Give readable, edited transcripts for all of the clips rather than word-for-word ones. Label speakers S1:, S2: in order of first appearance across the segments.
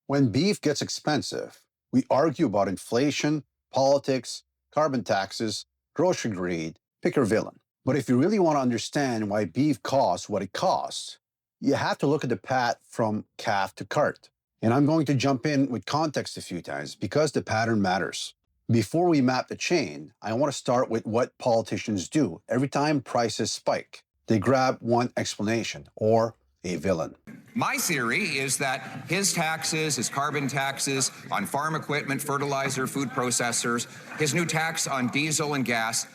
S1: When beef gets expensive, we argue about inflation, politics, carbon taxes, grocery greed, pick your villain. But if you really want to understand why beef costs what it costs, you have to look at the path from calf to cart. And I'm going to jump in with context a few times because the pattern matters. Before we map the chain, I want to start with what politicians do every time prices spike. They grab one explanation or a villain.
S2: My theory is that his taxes, his carbon taxes on farm equipment, fertilizer, food processors, his new tax on diesel and gas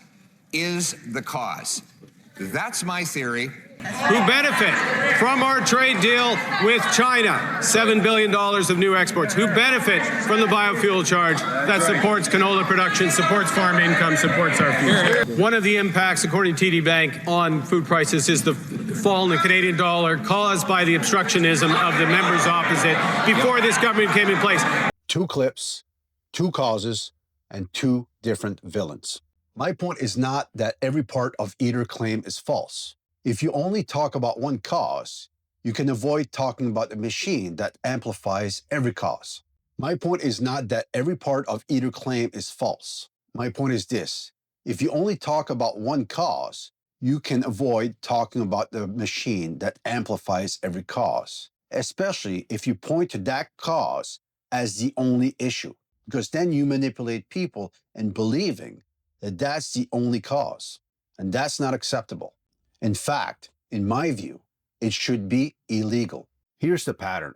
S2: is the cause. That's my theory.
S3: Who benefit from our trade deal with China, $7 billion of new exports, who benefit from the biofuel charge that supports canola production, supports farm income, supports our future. One of the impacts, according to TD Bank, on food prices is the fall in the Canadian dollar caused by the obstructionism of the members opposite before this government came in place.
S1: Two clips, two causes, and two different villains. My point is not that every part of either claim is false. If you only talk about one cause, you can avoid talking about the machine that amplifies every cause. My point is not that every part of either claim is false. My point is this: if you only talk about one cause, you can avoid talking about the machine that amplifies every cause, especially if you point to that cause as the only issue, because then you manipulate people in believing that that's the only cause, and that's not acceptable. In fact, in my view, it should be illegal. Here's the pattern.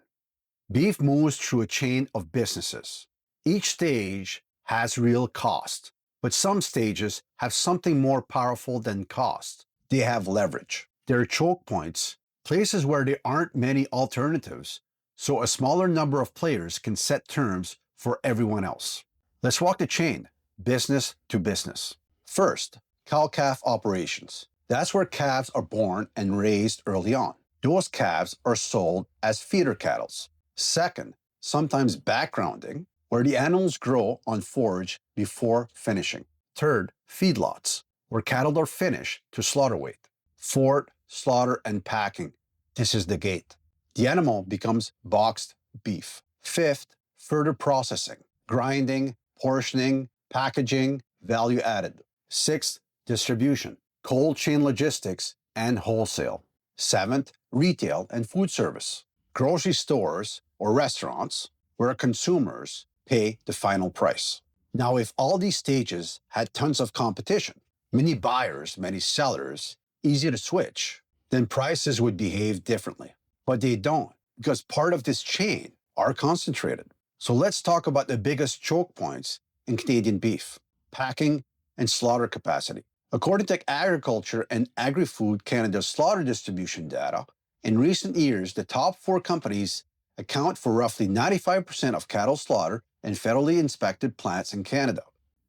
S1: Beef moves through a chain of businesses. Each stage has real cost, but some stages have something more powerful than cost. They have leverage. They're choke points, places where there aren't many alternatives, so a smaller number of players can set terms for everyone else. Let's walk the chain, business to business. First, cow-calf operations. That's where calves are born and raised early on. Those calves are sold as feeder cattle. Second, sometimes backgrounding, where the animals grow on forage before finishing. Third, feedlots, where cattle are finished to slaughter weight. Fourth, slaughter and packing. This is the gate. The animal becomes boxed beef. Fifth, further processing, grinding, portioning, packaging, value added. Sixth, distribution, cold chain logistics and wholesale. Seventh, retail and food service, grocery stores or restaurants where consumers pay the final price. Now, if all these stages had tons of competition, many buyers, many sellers, easy to switch, then prices would behave differently. But they don't, because part of this chain are concentrated. So let's talk about the biggest choke points in Canadian beef: packing and slaughter capacity. According to Agriculture and Agri-Food Canada's slaughter distribution data, in recent years, the top 4 companies account for roughly 95% of cattle slaughter in federally inspected plants in Canada.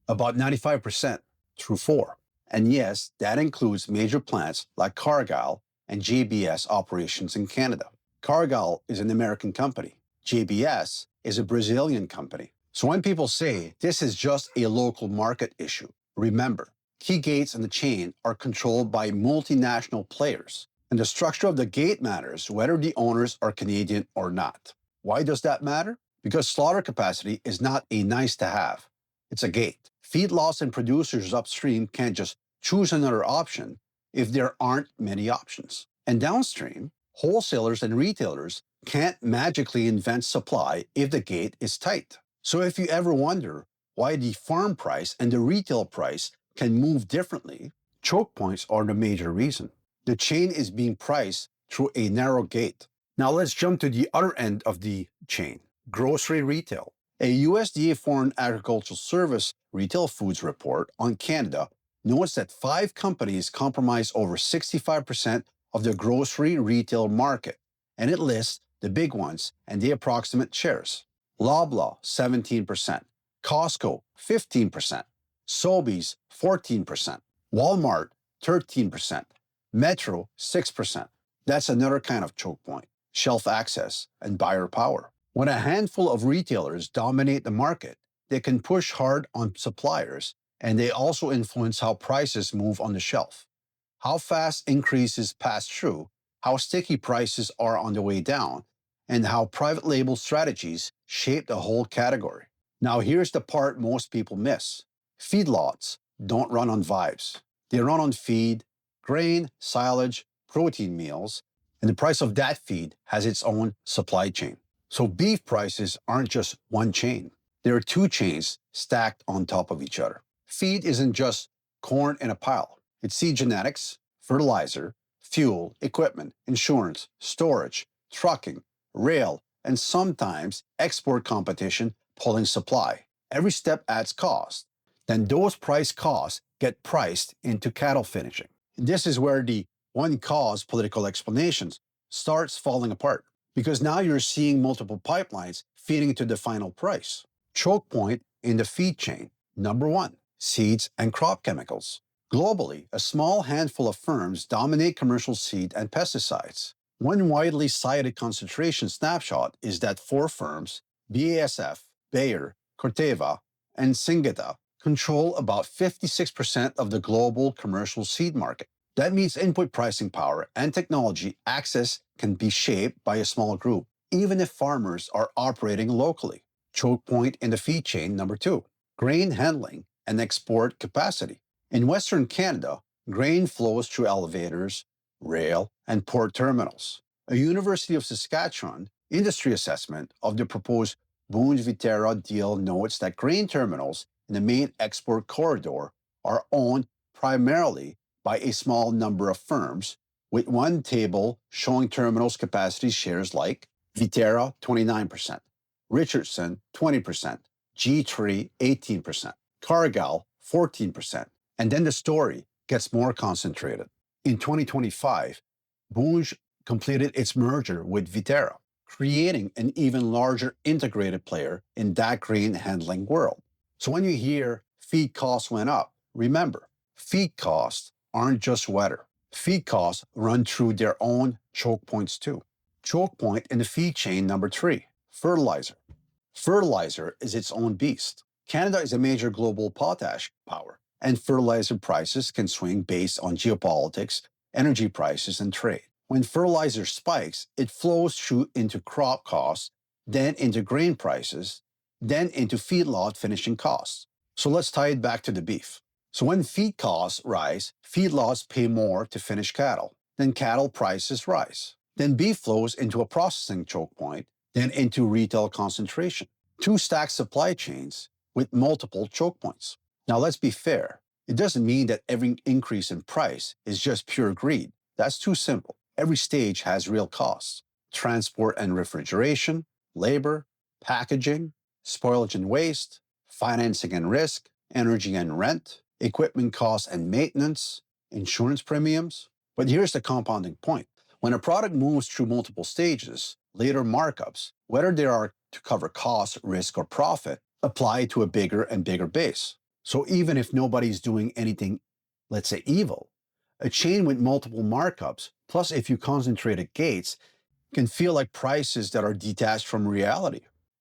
S1: About 95% through 4. And yes, that includes major plants like Cargill and JBS operations in Canada. Cargill is an American company. JBS is a Brazilian company. So when people say this is just a local market issue, remember, key gates in the chain are controlled by multinational players, and the structure of the gate matters whether the owners are Canadian or not. Why does that matter? Because slaughter capacity is not a nice to have. It's a gate. Feedlots and producers upstream can't just choose another option if there aren't many options. And downstream, wholesalers and retailers can't magically invent supply if the gate is tight. So if you ever wonder why the farm price and the retail price can move differently, choke points are the major reason. The chain is being priced through a narrow gate. Now let's jump to the other end of the chain, grocery retail. A USDA Foreign Agricultural Service Retail Foods report on Canada notes that 5 companies comprise over 65% of the grocery retail market, and it lists the big ones and the approximate shares. Loblaw, 17%, Costco, 15%, Sobeys, 14%, Walmart, 13%, Metro, 6%. That's another kind of choke point: shelf access and buyer power. When a handful of retailers dominate the market, they can push hard on suppliers, and they also influence how prices move on the shelf. How fast increases pass through, how sticky prices are on the way down, and how private label strategies shape the whole category. Now, here's the part most people miss. Feedlots don't run on vibes. They run on feed, grain, silage, protein meals, and the price of that feed has its own supply chain. So beef prices aren't just one chain. There are two chains stacked on top of each other. Feed isn't just corn in a pile. It's seed genetics, fertilizer, fuel, equipment, insurance, storage, trucking, rail, and sometimes export competition pulling supply. Every step adds cost. Then those price costs get priced into cattle finishing. And this is where the one cause political explanations starts falling apart, because now you're seeing multiple pipelines feeding to the final price. Choke point in the feed chain. Number one, seeds and crop chemicals. Globally, a small handful of firms dominate commercial seed and pesticides. One widely cited concentration snapshot is that four firms, BASF, Bayer, Corteva, and Syngenta, control about 56% of the global commercial seed market. That means input pricing power and technology access can be shaped by a small group, even if farmers are operating locally. Choke point in the feed chain. Number two, grain handling and export capacity. In Western Canada, grain flows through elevators, rail, and port terminals. A University of Saskatchewan industry assessment of the proposed Bunge-Viterra deal notes that grain terminals in the main export corridor are owned primarily by a small number of firms, with one table showing terminals' capacity shares like Viterra 29%, Richardson 20%, G3 18%, Cargill 14%. And then the story gets more concentrated. In 2025, Bunge completed its merger with Viterra, creating an even larger integrated player in that grain handling world. So when you hear feed costs went up, remember, feed costs aren't just weather. Feed costs run through their own choke points too. Choke point in the feed chain. Number three, fertilizer. Fertilizer is its own beast. Canada is a major global potash power, and fertilizer prices can swing based on geopolitics, energy prices, and trade. When fertilizer spikes, it flows through into crop costs, then into grain prices, then into feedlot finishing costs. So let's tie it back to the beef. So when feed costs rise, feedlots pay more to finish cattle. Then cattle prices rise. Then beef flows into a processing choke point, then into retail concentration. Two stacked supply chains with multiple choke points. Now let's be fair. It doesn't mean that every increase in price is just pure greed. That's too simple. Every stage has real costs. Transport and refrigeration, labor, packaging, spoilage and waste, financing and risk, energy and rent, equipment costs and maintenance, insurance premiums. But here's the compounding point. When a product moves through multiple stages, later markups, whether they are to cover cost, risk, or profit, apply to a bigger and bigger base. So even if nobody's doing anything, let's say evil, a chain with multiple markups, plus if you concentrate at gates, can feel like prices that are detached from reality.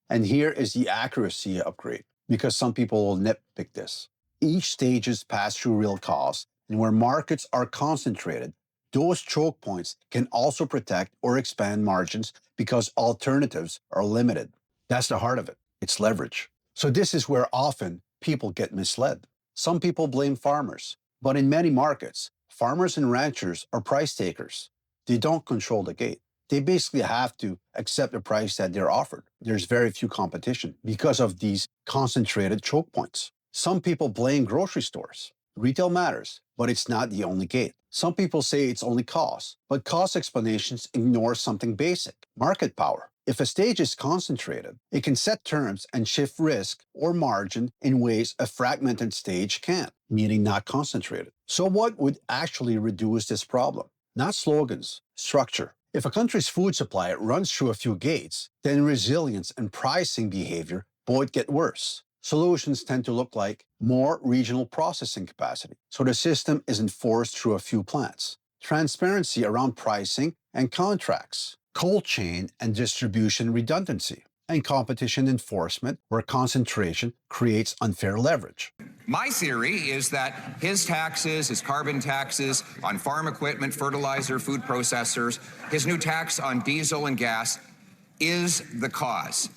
S1: And here is the accuracy upgrade, because some people will nitpick this. Each stages pass through real costs, and where markets are concentrated, those choke points can also protect or expand margins because alternatives are limited. That's the heart of it. It's leverage. So this is where often people get misled. Some people blame farmers, but in many markets, farmers and ranchers are price takers. They don't control the gate. They basically have to accept the price that they're offered. There's very few competition because of these concentrated choke points. Some people blame grocery stores. Retail matters, but it's not the only gate. Some people say it's only cost, but cost explanations ignore something basic: market power. If a stage is concentrated, it can set terms and shift risk or margin in ways a fragmented stage can't, meaning not concentrated. So what would actually reduce this problem? Not slogans, structure. If a country's food supply runs through a few gates, then resilience and pricing behavior both get worse. Solutions tend to look like more regional processing capacity, so the system isn't forced through a few plants. Transparency around pricing and contracts. Cold chain and distribution redundancy. And competition enforcement where concentration creates unfair leverage.
S2: My theory is that his taxes, his carbon taxes on farm equipment, fertilizer, food processors, his new tax on diesel and gas is the cause.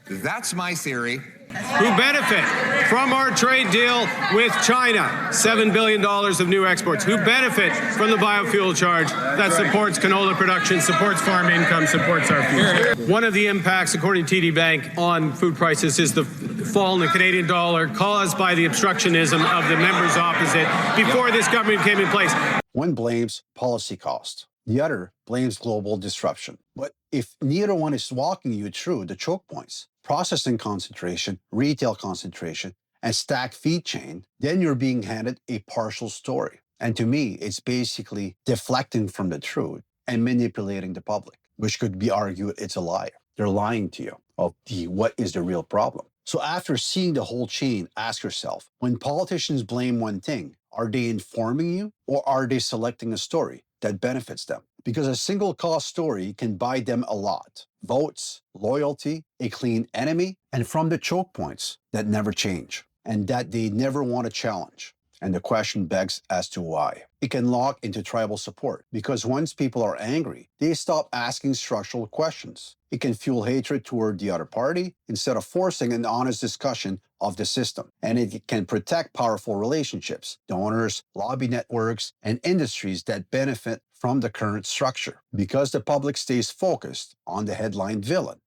S2: That's my theory.
S3: Who benefit from our trade deal with China, $7 billion of new exports, who benefit from the biofuel charge that supports canola production, supports farm income, supports our future. One of the impacts, according to TD Bank, on food prices is the fall in the Canadian dollar caused by the obstructionism of the members opposite before this government came in place.
S1: One blames policy cost. The other blames global disruption. But if neither one is walking you through the choke points, processing concentration, retail concentration, and stacked feed chain, then you're being handed a partial story. And to me, it's basically deflecting from the truth and manipulating the public, which could be argued it's a lie. They're lying to you of what is the real problem. So after seeing the whole chain, ask yourself, when politicians blame one thing, are they informing you or are they selecting a story that benefits them? Because a single cause story can buy them a lot. Votes, loyalty, a clean enemy, and from the choke points that never change and that they never want to challenge. And the question begs as to why. It can lock into tribal support because once people are angry, they stop asking structural questions. It can fuel hatred toward the other party instead of forcing an honest discussion of the system. And it can protect powerful relationships, donors, lobby networks, and industries that benefit from the current structure because the public stays focused on the headline villain,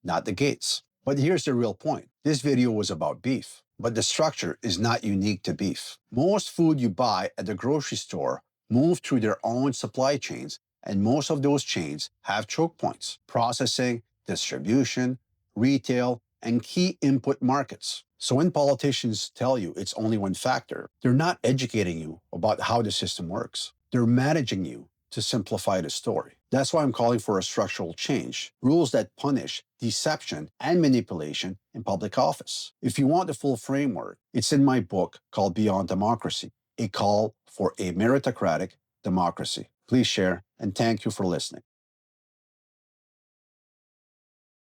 S1: not the gates. But here's the real point. This video was about beef. But the structure is not unique to beef. Most food you buy at the grocery store move through their own supply chains, and most of those chains have choke points: processing, distribution, retail, and key input markets. So when politicians tell you it's only one factor, they're not educating you about how the system works. They're managing you to simplify the story. That's why I'm calling for a structural change, rules that punish deception and manipulation in public office. If you want the full framework, it's in my book called Beyond Democracy, a call for a meritocratic democracy. Please share, and thank you for listening.